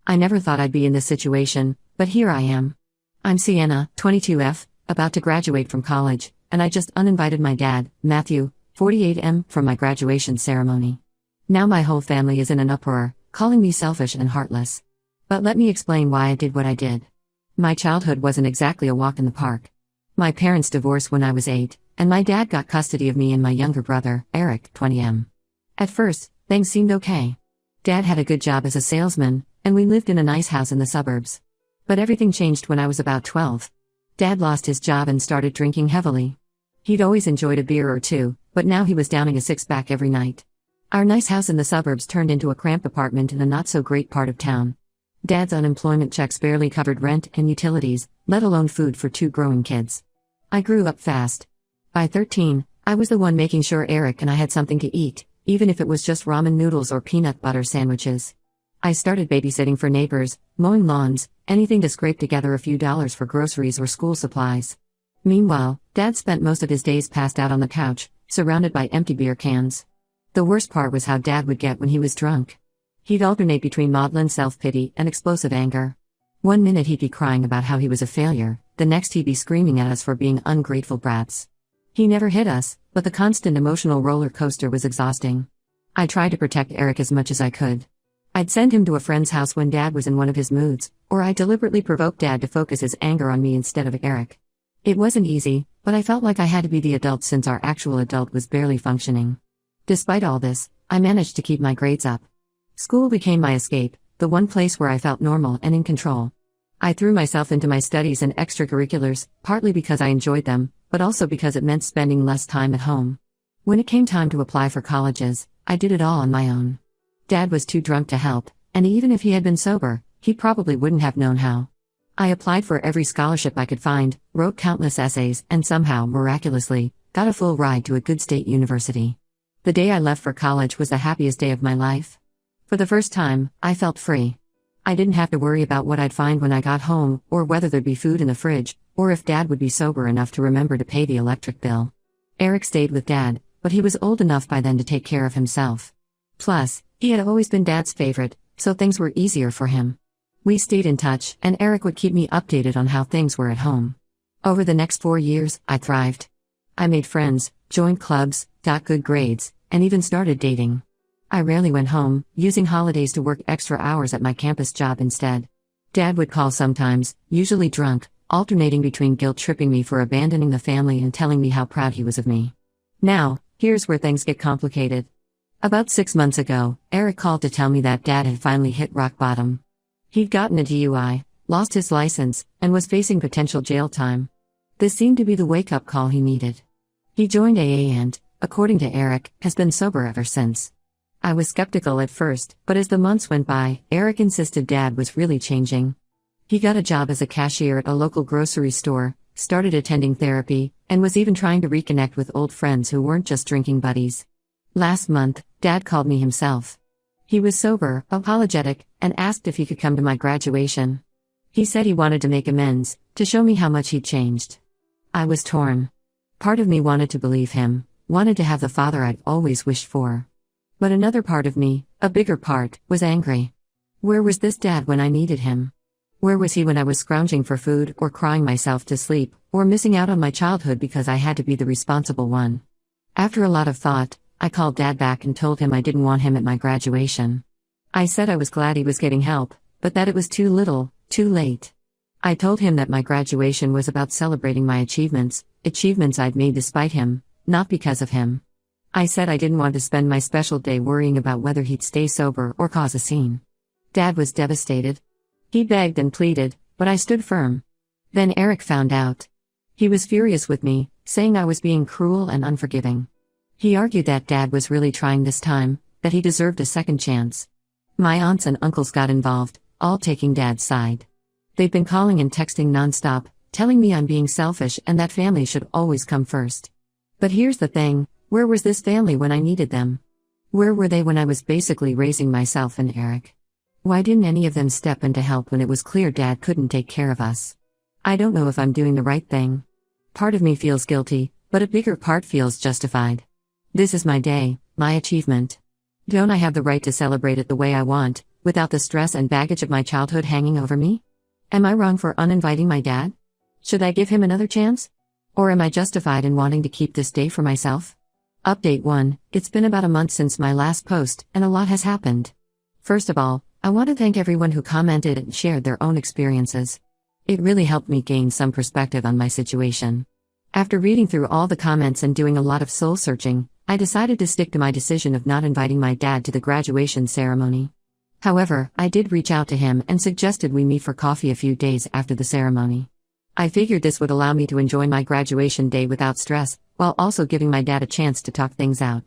I never thought I'd be in this situation, but here I am. I'm Sienna, 22F, about to graduate from college, and I just uninvited my dad, Matthew, 48M, from my graduation ceremony. Now my whole family is in an uproar, calling me selfish and heartless. But let me explain why I did what I did. My childhood wasn't exactly a walk in the park. My parents divorced when I was 8, and my dad got custody of me and my younger brother, Eric, 20M. At first, things seemed okay. Dad had a good job as a salesman, and we lived in a nice house in the suburbs. But everything changed when I was about 12. Dad lost his job and started drinking heavily. He'd always enjoyed a beer or two, but now he was downing a six-pack every night. Our nice house in the suburbs turned into a cramped apartment in a not-so-great part of town. Dad's unemployment checks barely covered rent and utilities, let alone food for 2 growing kids. I grew up fast. By 13, I was the one making sure Eric and I had something to eat, even if it was just ramen noodles or peanut butter sandwiches. I started babysitting for neighbors, mowing lawns, anything to scrape together a few dollars for groceries or school supplies. Meanwhile, Dad spent most of his days passed out on the couch, surrounded by empty beer cans. The worst part was how Dad would get when he was drunk. He'd alternate between maudlin self-pity and explosive anger. One minute he'd be crying about how he was a failure, the next he'd be screaming at us for being ungrateful brats. He never hit us, but the constant emotional roller coaster was exhausting. I tried to protect Eric as much as I could. I'd send him to a friend's house when Dad was in one of his moods, or I'd deliberately provoke Dad to focus his anger on me instead of Eric. It wasn't easy, but I felt like I had to be the adult since our actual adult was barely functioning. Despite all this, I managed to keep my grades up. School became my escape, the one place where I felt normal and in control. I threw myself into my studies and extracurriculars, partly because I enjoyed them, but also because it meant spending less time at home. When it came time to apply for colleges, I did it all on my own. Dad was too drunk to help, and even if he had been sober, he probably wouldn't have known how. I applied for every scholarship I could find, wrote countless essays, and somehow, miraculously, got a full ride to a good state university. The day I left for college was the happiest day of my life. For the first time, I felt free. I didn't have to worry about what I'd find when I got home, or whether there'd be food in the fridge, or if Dad would be sober enough to remember to pay the electric bill. Eric stayed with Dad, but he was old enough by then to take care of himself. Plus, he had always been Dad's favorite, so things were easier for him. We stayed in touch, and Eric would keep me updated on how things were at home. Over the next 4 years, I thrived. I made friends, joined clubs, got good grades, and even started dating. I rarely went home, using holidays to work extra hours at my campus job instead. Dad would call sometimes, usually drunk, alternating between guilt-tripping me for abandoning the family and telling me how proud he was of me. Now, here's where things get complicated. About 6 months ago, Eric called to tell me that Dad had finally hit rock bottom. He'd gotten a DUI, lost his license, and was facing potential jail time. This seemed to be the wake-up call he needed. He joined AA and, according to Eric, has been sober ever since. I was skeptical at first, but as the months went by, Eric insisted Dad was really changing. He got a job as a cashier at a local grocery store, started attending therapy, and was even trying to reconnect with old friends who weren't just drinking buddies. Last month, Dad called me himself. He was sober, apologetic, and asked if he could come to my graduation. He said he wanted to make amends, to show me how much he'd changed. I was torn. Part of me wanted to believe him, wanted to have the father I'd always wished for. But another part of me, a bigger part, was angry. Where was this Dad when I needed him? Where was he when I was scrounging for food, or crying myself to sleep, or missing out on my childhood because I had to be the responsible one? After a lot of thought, I called Dad back and told him I didn't want him at my graduation. I said I was glad he was getting help, but that it was too little, too late. I told him that my graduation was about celebrating my achievements I'd made despite him, not because of him. I said I didn't want to spend my special day worrying about whether he'd stay sober or cause a scene. Dad was devastated. He begged and pleaded, but I stood firm. Then Eric found out. He was furious with me, saying I was being cruel and unforgiving. He argued that Dad was really trying this time, that he deserved a second chance. My aunts and uncles got involved, all taking Dad's side. They've been calling and texting nonstop, telling me I'm being selfish and that family should always come first. But here's the thing, where was this family when I needed them? Where were they when I was basically raising myself and Eric? Why didn't any of them step in to help when it was clear Dad couldn't take care of us? I don't know if I'm doing the right thing. Part of me feels guilty, but a bigger part feels justified. This is my day, my achievement. Don't I have the right to celebrate it the way I want, without the stress and baggage of my childhood hanging over me? Am I wrong for uninviting my dad? Should I give him another chance? Or am I justified in wanting to keep this day for myself? Update 1. It's been about a month since my last post, and a lot has happened. First of all, I want to thank everyone who commented and shared their own experiences. It really helped me gain some perspective on my situation. After reading through all the comments and doing a lot of soul searching, I decided to stick to my decision of not inviting my dad to the graduation ceremony. However, I did reach out to him and suggested we meet for coffee a few days after the ceremony. I figured this would allow me to enjoy my graduation day without stress, while also giving my dad a chance to talk things out.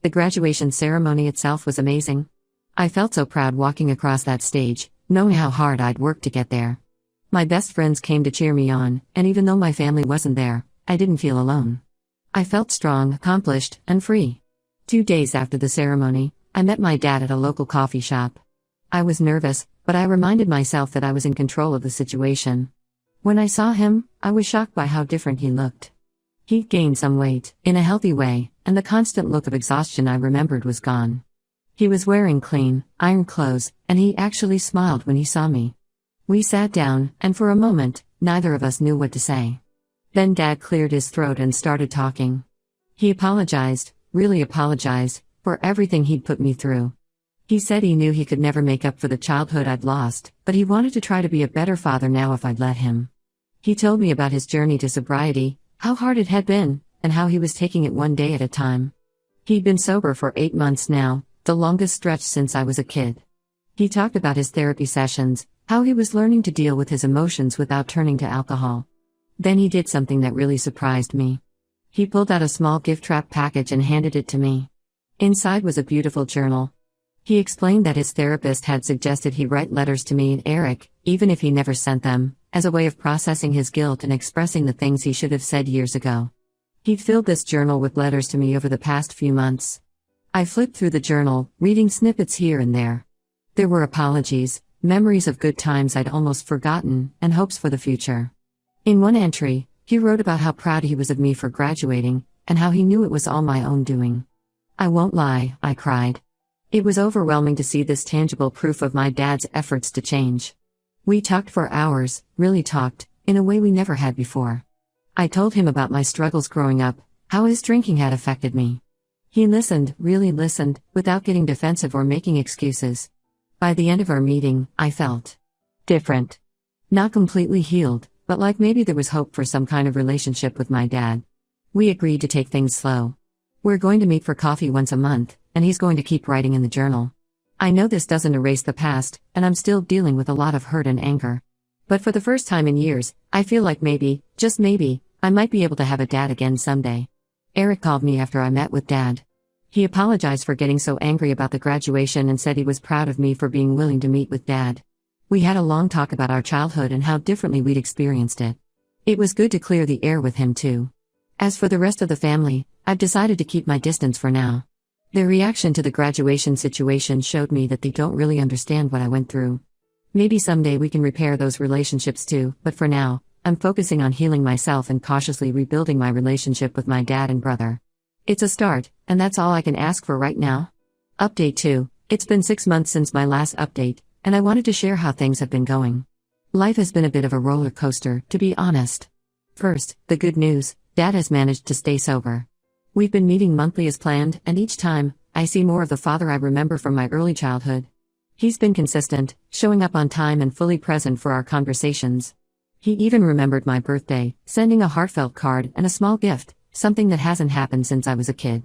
The graduation ceremony itself was amazing. I felt so proud walking across that stage, knowing how hard I'd worked to get there. My best friends came to cheer me on, and even though my family wasn't there, I didn't feel alone. I felt strong, accomplished, and free. 2 days after the ceremony, I met my dad at a local coffee shop. I was nervous, but I reminded myself that I was in control of the situation. When I saw him, I was shocked by how different he looked. He'd gained some weight, in a healthy way, and the constant look of exhaustion I remembered was gone. He was wearing clean, ironed clothes, and he actually smiled when he saw me. We sat down, and for a moment, neither of us knew what to say. Then Dad cleared his throat and started talking. He apologized, really apologized, for everything he'd put me through. He said he knew he could never make up for the childhood I'd lost, but he wanted to try to be a better father now if I'd let him. He told me about his journey to sobriety, how hard it had been, and how he was taking it one day at a time. He'd been sober for 8 months now, the longest stretch since I was a kid. He talked about his therapy sessions, how he was learning to deal with his emotions without turning to alcohol. Then he did something that really surprised me. He pulled out a small gift wrap package and handed it to me. Inside was a beautiful journal. He explained that his therapist had suggested he write letters to me and Eric, even if he never sent them, as a way of processing his guilt and expressing the things he should have said years ago. He'd filled this journal with letters to me over the past few months. I flipped through the journal, reading snippets here and there. There were apologies, memories of good times I'd almost forgotten, and hopes for the future. In one entry, he wrote about how proud he was of me for graduating, and how he knew it was all my own doing. I won't lie, I cried. It was overwhelming to see this tangible proof of my dad's efforts to change. We talked for hours, really talked, in a way we never had before. I told him about my struggles growing up, how his drinking had affected me. He listened, really listened, without getting defensive or making excuses. By the end of our meeting, I felt different. Not completely healed, but like maybe there was hope for some kind of relationship with my dad. We agreed to take things slow. We're going to meet for coffee once a month, and he's going to keep writing in the journal. I know this doesn't erase the past, and I'm still dealing with a lot of hurt and anger. But for the first time in years, I feel like maybe, just maybe, I might be able to have a dad again someday. Eric called me after I met with Dad. He apologized for getting so angry about the graduation and said he was proud of me for being willing to meet with Dad. We had a long talk about our childhood and how differently we'd experienced it. It was good to clear the air with him too. As for the rest of the family, I've decided to keep my distance for now. Their reaction to the graduation situation showed me that they don't really understand what I went through. Maybe someday we can repair those relationships too, but for now, I'm focusing on healing myself and cautiously rebuilding my relationship with my dad and brother. It's a start, and that's all I can ask for right now. Update 2. It's been 6 months since my last update, and I wanted to share how things have been going. Life has been a bit of a roller coaster, to be honest. First, the good news, Dad has managed to stay sober. We've been meeting monthly as planned, and each time, I see more of the father I remember from my early childhood. He's been consistent, showing up on time and fully present for our conversations. He even remembered my birthday, sending a heartfelt card and a small gift, something that hasn't happened since I was a kid.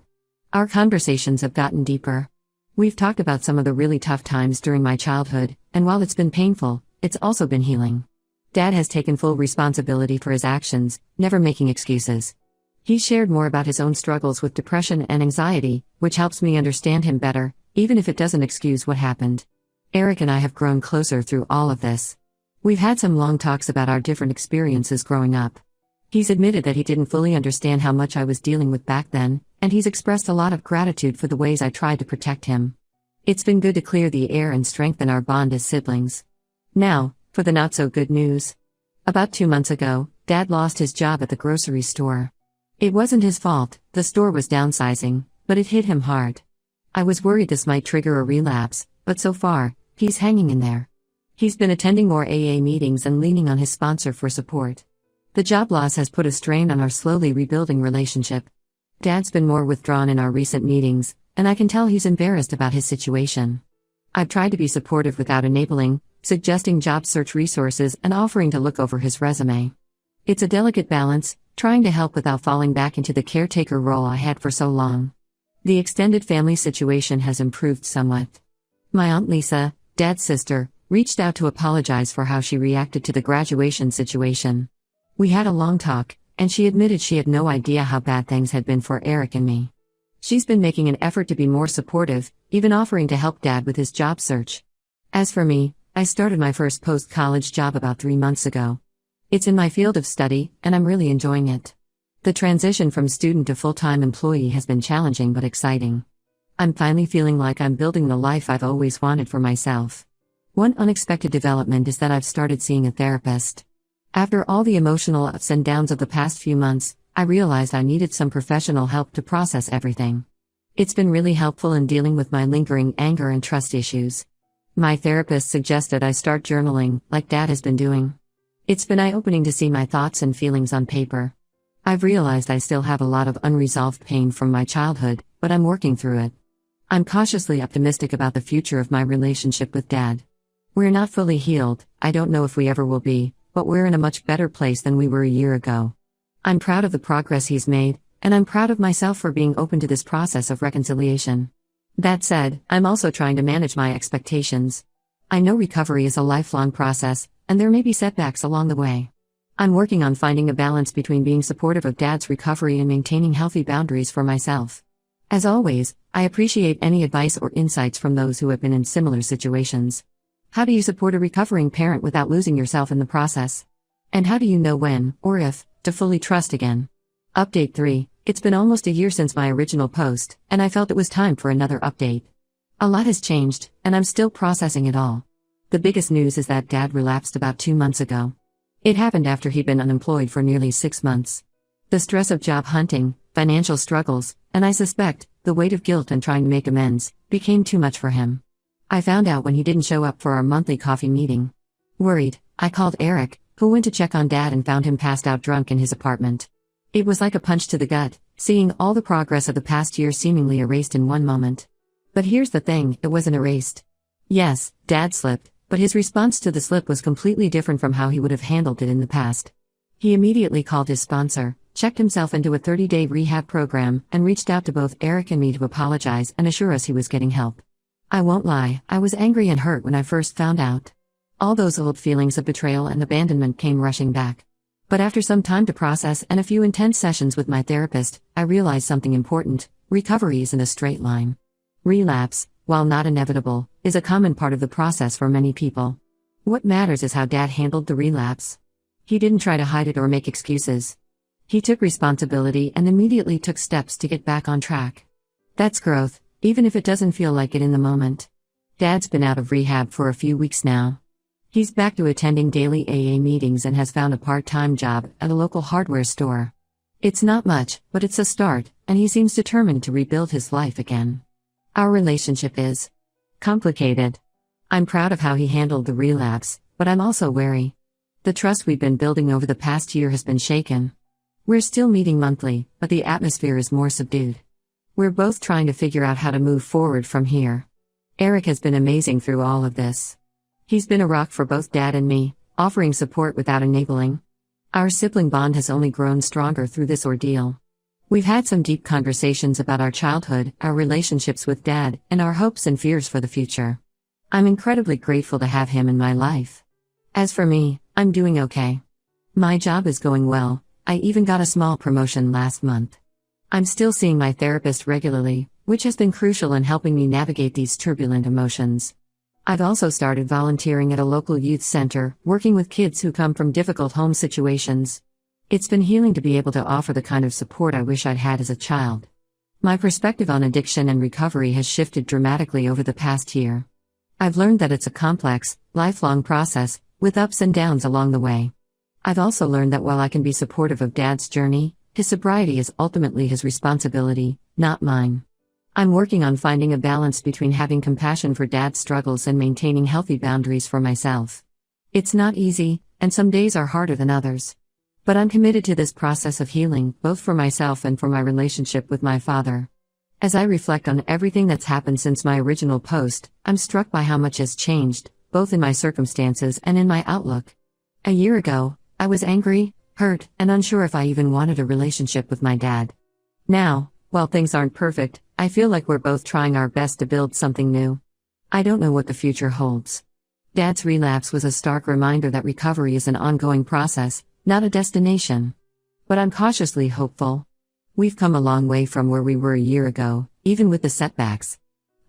Our conversations have gotten deeper. We've talked about some of the really tough times during my childhood, and while it's been painful, it's also been healing. Dad has taken full responsibility for his actions, never making excuses. He shared more about his own struggles with depression and anxiety, which helps me understand him better, even if it doesn't excuse what happened. Eric and I have grown closer through all of this. We've had some long talks about our different experiences growing up. He's admitted that he didn't fully understand how much I was dealing with back then, and he's expressed a lot of gratitude for the ways I tried to protect him. It's been good to clear the air and strengthen our bond as siblings. Now, for the not-so-good news. About 2 months ago, Dad lost his job at the grocery store. It wasn't his fault, the store was downsizing, but it hit him hard. I was worried this might trigger a relapse, but so far, He's hanging in there. He's been attending more AA meetings and leaning on his sponsor for support. The job loss has put a strain on our slowly rebuilding relationship. Dad's been more withdrawn in our recent meetings, and I can tell he's embarrassed about his situation. I've tried to be supportive without enabling, suggesting job search resources and offering to look over his resume. It's a delicate balance, trying to help without falling back into the caretaker role I had for so long. The extended family situation has improved somewhat. My Aunt Lisa, Dad's sister, reached out to apologize for how she reacted to the graduation situation. We had a long talk, and she admitted she had no idea how bad things had been for Eric and me. She's been making an effort to be more supportive, even offering to help Dad with his job search. As for me, I started my first post-college job about 3 months ago. It's in my field of study, and I'm really enjoying it. The transition from student to full-time employee has been challenging but exciting. I'm finally feeling like I'm building the life I've always wanted for myself. One unexpected development is that I've started seeing a therapist. After all the emotional ups and downs of the past few months, I realized I needed some professional help to process everything. It's been really helpful in dealing with my lingering anger and trust issues. My therapist suggested I start journaling, like Dad has been doing. It's been eye-opening to see my thoughts and feelings on paper. I've realized I still have a lot of unresolved pain from my childhood, but I'm working through it. I'm cautiously optimistic about the future of my relationship with Dad. We're not fully healed, I don't know if we ever will be, but we're in a much better place than we were a year ago. I'm proud of the progress he's made, and I'm proud of myself for being open to this process of reconciliation. That said, I'm also trying to manage my expectations. I know recovery is a lifelong process, and there may be setbacks along the way. I'm working on finding a balance between being supportive of Dad's recovery and maintaining healthy boundaries for myself. As always, I appreciate any advice or insights from those who have been in similar situations. How do you support a recovering parent without losing yourself in the process? And how do you know when, or if, to fully trust again? Update 3. It's been almost a year since my original post, and I felt it was time for another update. A lot has changed, and I'm still processing it all. The biggest news is that Dad relapsed about 2 months ago. It happened after he'd been unemployed for nearly 6 months. The stress of job hunting, financial struggles, and I suspect, the weight of guilt and trying to make amends, became too much for him. I found out when he didn't show up for our monthly coffee meeting. Worried, I called Eric, who went to check on Dad and found him passed out drunk in his apartment. It was like a punch to the gut, seeing all the progress of the past year seemingly erased in one moment. But here's the thing, it wasn't erased. Yes, Dad slipped, but his response to the slip was completely different from how he would have handled it in the past. He immediately called his sponsor, checked himself into a 30-day rehab program, and reached out to both Eric and me to apologize and assure us he was getting help. I won't lie, I was angry and hurt when I first found out. All those old feelings of betrayal and abandonment came rushing back. But after some time to process and a few intense sessions with my therapist, I realized something important: recovery isn't a straight line. Relapse, while not inevitable, is a common part of the process for many people. What matters is how Dad handled the relapse. He didn't try to hide it or make excuses. He took responsibility and immediately took steps to get back on track. That's growth, even if it doesn't feel like it in the moment. Dad's been out of rehab for a few weeks now. He's back to attending daily AA meetings and has found a part-time job at a local hardware store. It's not much, but it's a start, and he seems determined to rebuild his life again. Our relationship is complicated. I'm proud of how he handled the relapse, but I'm also wary. The trust we've been building over the past year has been shaken. We're still meeting monthly, but the atmosphere is more subdued. We're both trying to figure out how to move forward from here. Eric has been amazing through all of this. He's been a rock for both Dad and me, offering support without enabling. Our sibling bond has only grown stronger through this ordeal. We've had some deep conversations about our childhood, our relationships with Dad, and our hopes and fears for the future. I'm incredibly grateful to have him in my life. As for me, I'm doing okay. My job is going well, I even got a small promotion last month. I'm still seeing my therapist regularly, which has been crucial in helping me navigate these turbulent emotions. I've also started volunteering at a local youth center, working with kids who come from difficult home situations. It's been healing to be able to offer the kind of support I wish I'd had as a child. My perspective on addiction and recovery has shifted dramatically over the past year. I've learned that it's a complex, lifelong process, with ups and downs along the way. I've also learned that while I can be supportive of Dad's journey, his sobriety is ultimately his responsibility, not mine. I'm working on finding a balance between having compassion for Dad's struggles and maintaining healthy boundaries for myself. It's not easy, and some days are harder than others. But I'm committed to this process of healing, both for myself and for my relationship with my father. As I reflect on everything that's happened since my original post, I'm struck by how much has changed, both in my circumstances and in my outlook. A year ago, I was angry, hurt, and unsure if I even wanted a relationship with my dad. Now, while things aren't perfect, I feel like we're both trying our best to build something new. I don't know what the future holds. Dad's relapse was a stark reminder that recovery is an ongoing process, not a destination. But I'm cautiously hopeful. We've come a long way from where we were a year ago, even with the setbacks.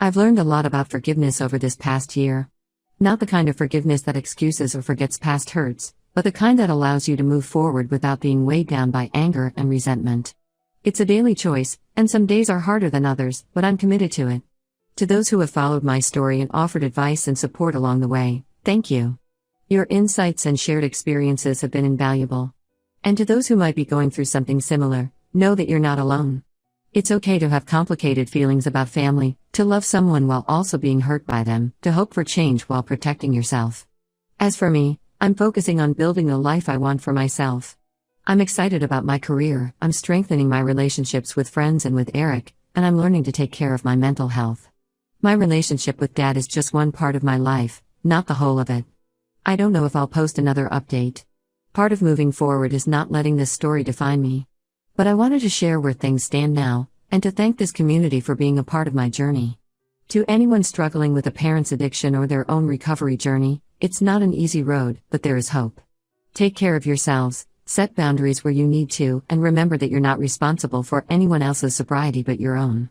I've learned a lot about forgiveness over this past year. Not the kind of forgiveness that excuses or forgets past hurts, but the kind that allows you to move forward without being weighed down by anger and resentment. It's a daily choice, and some days are harder than others, but I'm committed to it. To those who have followed my story and offered advice and support along the way, thank you. Your insights and shared experiences have been invaluable. And to those who might be going through something similar, know that you're not alone. It's okay to have complicated feelings about family, to love someone while also being hurt by them, to hope for change while protecting yourself. As for me, I'm focusing on building the life I want for myself. I'm excited about my career, I'm strengthening my relationships with friends and with Eric, and I'm learning to take care of my mental health. My relationship with Dad is just one part of my life, not the whole of it. I don't know if I'll post another update. Part of moving forward is not letting this story define me. But I wanted to share where things stand now, and to thank this community for being a part of my journey. To anyone struggling with a parent's addiction or their own recovery journey, it's not an easy road, but there is hope. Take care of yourselves, set boundaries where you need to, and remember that you're not responsible for anyone else's sobriety but your own.